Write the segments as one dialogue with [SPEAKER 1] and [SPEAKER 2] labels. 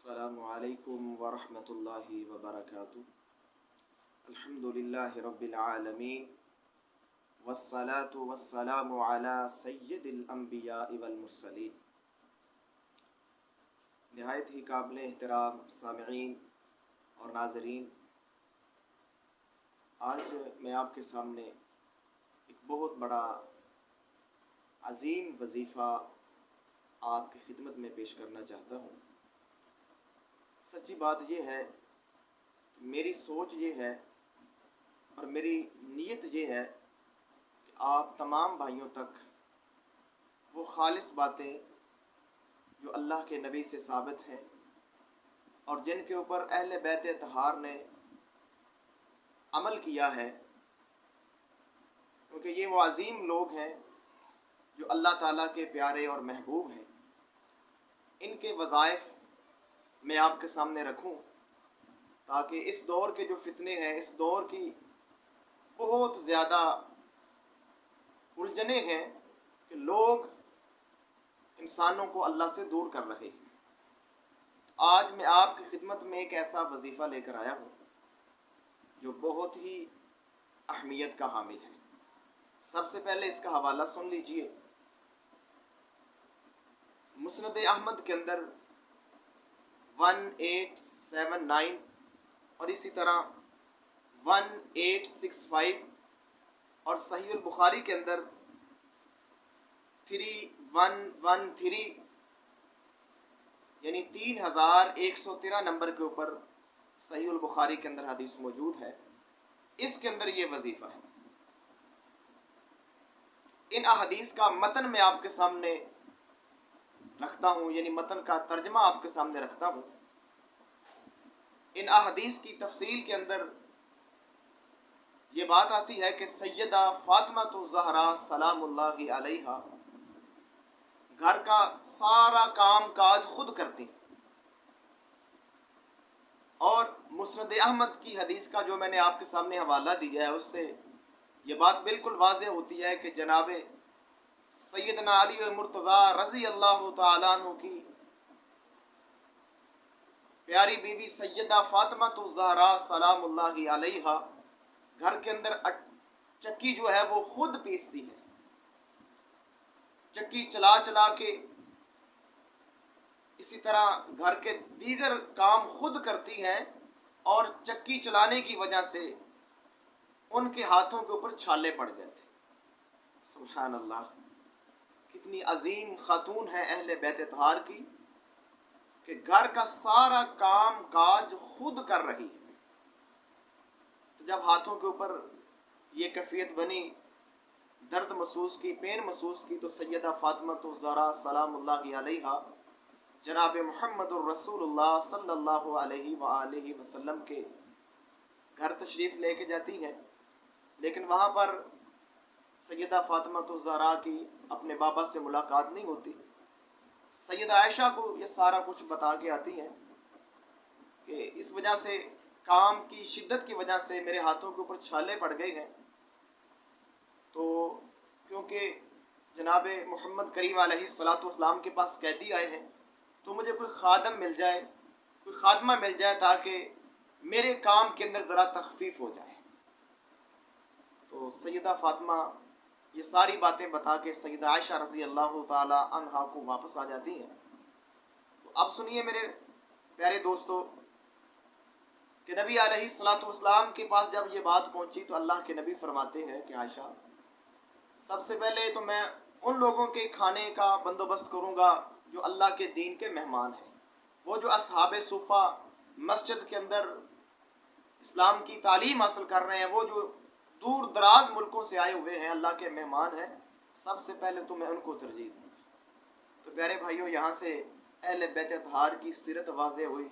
[SPEAKER 1] السلام علیکم ورحمۃ اللہ وبرکاتہ۔ الحمدللہ رب العالمین والصلاة والسلام علی سید الانبیاء والمرسلین۔ نہایت ہی قابل احترام سامعین اور ناظرین، آج میں آپ کے سامنے ایک بہت بڑا عظیم وظیفہ آپ کی خدمت میں پیش کرنا چاہتا ہوں۔ سچی بات یہ ہے کہ میری سوچ یہ ہے اور میری نیت یہ ہے کہ آپ تمام بھائیوں تک وہ خالص باتیں جو اللہ کے نبی سے ثابت ہیں اور جن کے اوپر اہل بیت اطہار نے عمل کیا ہے، کیونکہ یہ وہ عظیم لوگ ہیں جو اللہ تعالیٰ کے پیارے اور محبوب ہیں، ان کے وظائف میں آپ کے سامنے رکھوں تاکہ اس دور کے جو فتنے ہیں، اس دور کی بہت زیادہ الجھنیں ہیں کہ لوگ انسانوں کو اللہ سے دور کر رہے ہیں۔ آج میں آپ کی خدمت میں ایک ایسا وظیفہ لے کر آیا ہوں جو بہت ہی اہمیت کا حامل ہے۔ سب سے پہلے اس کا حوالہ سن لیجئے۔ مسند احمد کے اندر 1879 اور اسی طرح 1865 اور صحیح البخاری کے اندر 3113 یعنی 3113 نمبر کے اوپر صحیح البخاری کے اندر حدیث موجود ہے۔ اس کے اندر یہ وظیفہ ہے۔ ان احادیث کا متن میں آپ کے سامنے رکھتا ہوں، یعنی متن کا ترجمہ آپ کے سامنے رکھتا ہوں۔ ان احادیث کی تفصیل کے اندر یہ بات آتی ہے کہ سیدہ فاطمہ الزہرا سلام اللہ علیہا گھر کا سارا کام کاج خود کرتی، اور مسند احمد کی حدیث کا جو میں نے آپ کے سامنے حوالہ دیا ہے، اس سے یہ بات بالکل واضح ہوتی ہے کہ جناب سیدنا علی مرتضیٰ رضی اللہ تعالیٰ عنہ کی پیاری بیوی سیدہ فاطمہ الزہرا سلام اللہ علیہا گھر کے اندر چکی جو ہے وہ خود پیستی ہے، چکی چلا چلا کے اسی طرح گھر کے دیگر کام خود کرتی ہیں، اور چکی چلانے کی وجہ سے ان کے ہاتھوں کے اوپر چھالے پڑ گئے تھے۔ سبحان اللہ، کتنی عظیم خاتون ہے اہل بیت اطہار کی کہ گھر کا سارا کام کاج خود کر رہی ہے۔ تو جب ہاتھوں کے اوپر یہ کیفیت بنی، درد محسوس کی، پین محسوس کی، تو سیدہ فاطمہ الزہرا سلام اللہ علیہا جناب محمد الرسول اللہ صلی اللہ علیہ وآلہ وسلم کے گھر تشریف لے کے جاتی ہیں، لیکن وہاں پر سیدہ فاطمہ الزہرا کی اپنے بابا سے ملاقات نہیں ہوتی۔ سیدہ عائشہ کو یہ سارا کچھ بتا کے آتی ہیں کہ اس وجہ سے، کام کی شدت کی وجہ سے میرے ہاتھوں کے اوپر چھالے پڑ گئے ہیں، تو کیونکہ جناب محمد کریم علیہ الصلوۃ والسلام کے پاس قیدی آئے ہیں، تو مجھے کوئی خادم مل جائے، کوئی خادمہ مل جائے تاکہ میرے کام کے اندر ذرا تخفیف ہو جائے۔ تو سیدہ فاطمہ یہ ساری باتیں بتا کے سیدہ عائشہ رضی اللہ تعالی عنہا کو واپس آ جاتی ہیں۔ تو اب سنیے میرے پیارے دوستو کہ نبی علیہ الصلوۃ والسلام کے پاس جب یہ بات پہنچی تو اللہ کے نبی فرماتے ہیں کہ عائشہ، سب سے پہلے تو میں ان لوگوں کے کھانے کا بندوبست کروں گا جو اللہ کے دین کے مہمان ہیں، وہ جو اصحاب صفہ مسجد کے اندر اسلام کی تعلیم حاصل کر رہے ہیں، وہ جو دور دراز ملکوں سے آئے ہوئے ہیں، اللہ کے مہمان ہیں، سب سے پہلے تو میں ان کو ترجیح دوں گا۔ تو پیارے بھائیوں، یہاں سے اہل بیت اطہار کی سیرت واضح ہوئی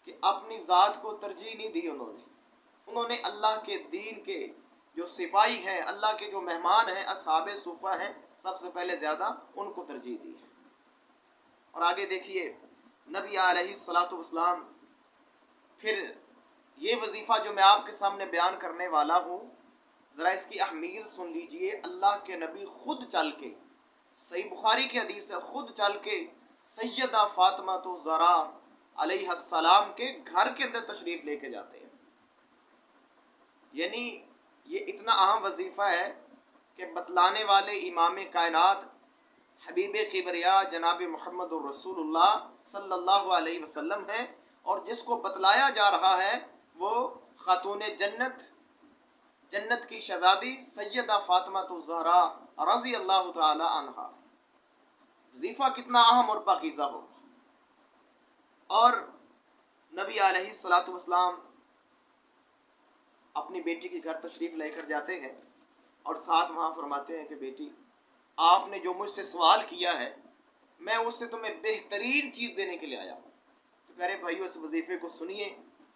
[SPEAKER 1] کہ اپنی ذات کو ترجیح نہیں دی انہوں نے اللہ کے دین کے جو سپاہی ہیں، اللہ کے جو مہمان ہیں، اصحاب صفہ ہیں، سب سے پہلے زیادہ ان کو ترجیح دی ہے۔ اور آگے دیکھیے، نبی علیہ الصلوۃ والسلام پھر یہ وظیفہ جو میں آپ کے سامنے بیان کرنے والا ہوں، ذرا اس کی اہمیت سن لیجئے۔ اللہ کے نبی خود چل کے، صحیح بخاری کی حدیث ہے، خود چل کے سیدہ فاطمہ الزہرا علیہ السلام کے گھر کے اندر تشریف لے کے جاتے ہیں. یعنی یہ اتنا اہم وظیفہ ہے کہ بتلانے والے امام کائنات حبیب کبریا جناب محمد الرسول اللہ صلی اللہ علیہ وسلم ہیں، اور جس کو بتلایا جا رہا ہے وہ خاتون جنت، جنت کی شہزادی سیدہ فاطمہ الزہرا رضی اللہ تعالی عنہا. وظیفہ کتنا اہم اور پاکیزہ ہو. اور نبی علیہ الصلوۃ والسلام اپنی بیٹی کے گھر تشریف لے کر جاتے ہیں اور ساتھ وہاں فرماتے ہیں کہ بیٹی، آپ نے جو مجھ سے سوال کیا ہے میں اس سے تمہیں بہترین چیز دینے کے لیے آیا ہوں. تو پیارے بھائیو، اس وظیفے کو سنیے،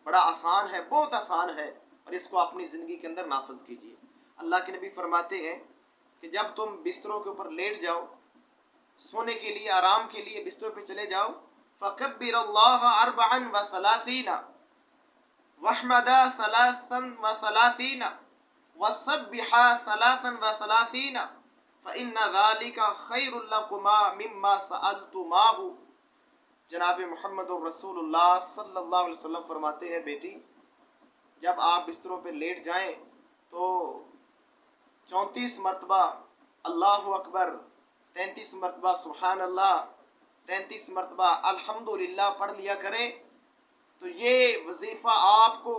[SPEAKER 1] بڑا آسان ہے، بہت آسان ہے، اور اس کو اپنی زندگی کے اندر نافذ کیجیے. اللہ کے نبی فرماتے ہیں کہ جب تم بستروں کے اوپر لیٹ جاؤ، سونے کے لیے، آرام کے لیے بستر پہ چلے جاؤ، فَكَبِّرَ اللَّهَ أَرْبَعًا وَثَلَاثِينَ وَاحْمَدَ ثَلَاثًا وَثَلَاثِينَ وَسَبِّحَ ثَلَاثًا وَثَلَاثِينَ فَإِنَّ ذَلِكَ خَيْرٌ لَكُمَا مِمَّا سَأَلْتُمَاهُ. جناب محمد الرسول اللہ صلی اللہ علیہ وسلم فرماتے ہیں، بیٹی جب آپ بستروں پہ لیٹ جائیں تو 34 مرتبہ اللہ اکبر، 33 مرتبہ سبحان اللہ، 33 مرتبہ الحمدللہ پڑھ لیا کریں. تو یہ وظیفہ آپ کو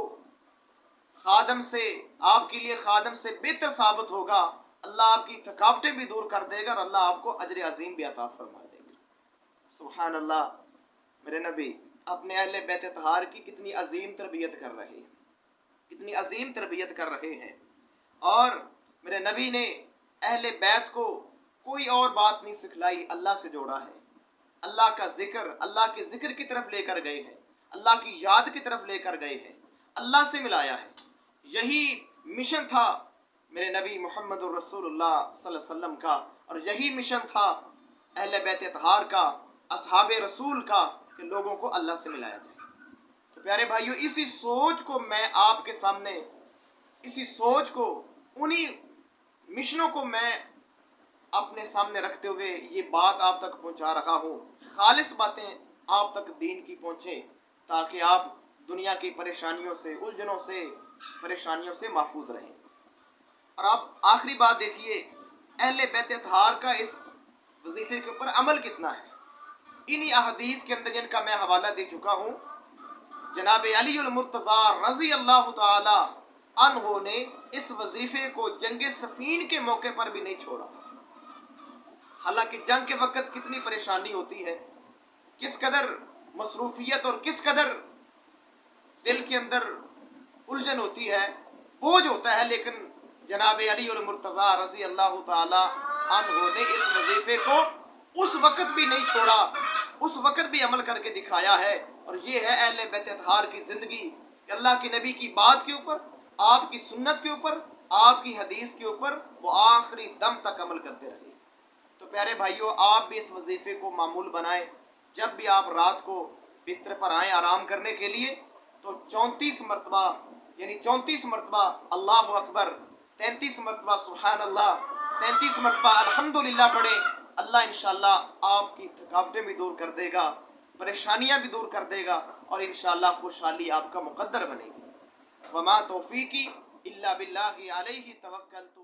[SPEAKER 1] خادم سے، آپ کے لیے خادم سے بہتر ثابت ہوگا. اللہ آپ کی تھکاوٹیں بھی دور کر دے گا اور اللہ آپ کو اجر عظیم بھی عطا فرما دے گا. سبحان اللہ. میرے نبی اپنے اہل بیت طہار کی کتنی عظیم تربیت کر رہے ہیں، کتنی عظیم تربیت کر رہے ہیں. اور میرے نبی نے اہل بیت کو کوئی اور بات نہیں سکھلائی، اللہ سے جوڑا ہے. اللہ کا ذکر، اللہ کے ذکر کی طرف لے کر گئے ہیں، اللہ کی یاد کی طرف لے کر گئے ہیں، اللہ سے ملایا ہے. یہی مشن تھا میرے نبی محمد الرسول اللہ صلی اللہ علیہ وسلم کا، اور یہی مشن تھا اہل بیت طہار کا، اصحاب رسول کا، کہ لوگوں کو اللہ سے ملایا جائے. تو پیارے بھائیو، اسی سوچ کو میں آپ کے سامنے، اسی سوچ کو، انہی مشنوں کو میں اپنے سامنے رکھتے ہوئے یہ بات آپ تک پہنچا رہا ہوں. خالص باتیں آپ تک دین کی پہنچیں تاکہ آپ دنیا کی پریشانیوں سے، الجھنوں سے، پریشانیوں سے محفوظ رہیں. اور آپ آخری بات دیکھیے، اہل بیت طہار کا اس وظیفے کے اوپر عمل کتنا ہے. انہی احادیث کے اندر جن کا میں حوالہ دے چکا ہوں، جناب علی المرتضیٰ رضی اللہ تعالی عنہ نے اس وظیفے کو جنگ صفین کے موقع پر بھی نہیں چھوڑا. حالانکہ جنگ کے وقت کتنی پریشانی ہوتی ہے، کس قدر مصروفیت اور کس قدر دل کے اندر الجھن ہوتی ہے، بوجھ ہوتا ہے، لیکن جناب علی المرتضیٰ رضی اللہ تعالی عنہ نے اس وظیفے کو اس وقت بھی نہیں چھوڑا، اس وقت بھی عمل کر کے دکھایا ہے. اور یہ ہے اہل بیت طہار کی زندگی، کہ اللہ کے نبی کی بات کے اوپر، آپ کی سنت کے اوپر، آپ کی حدیث کے اوپر وہ آخری دم تک عمل کرتے رہے. تو پیارے بھائیوں، آپ بھی اس وظیفے کو معمول بنائیں. جب بھی آپ رات کو بستر پر آئیں آرام کرنے کے لیے تو 34 مرتبہ، یعنی 34 مرتبہ اللہ اکبر، 33 مرتبہ سبحان اللہ، 33 مرتبہ الحمدللہ پڑھیں. اللہ انشاءاللہ آپ کی تھکاوٹیں بھی دور کر دے گا، پریشانیاں بھی دور کر دے گا، اور انشاءاللہ خوشحالی آپ کا مقدر بنے گی. وما توفیقی الا باللہ علیہ توکلت.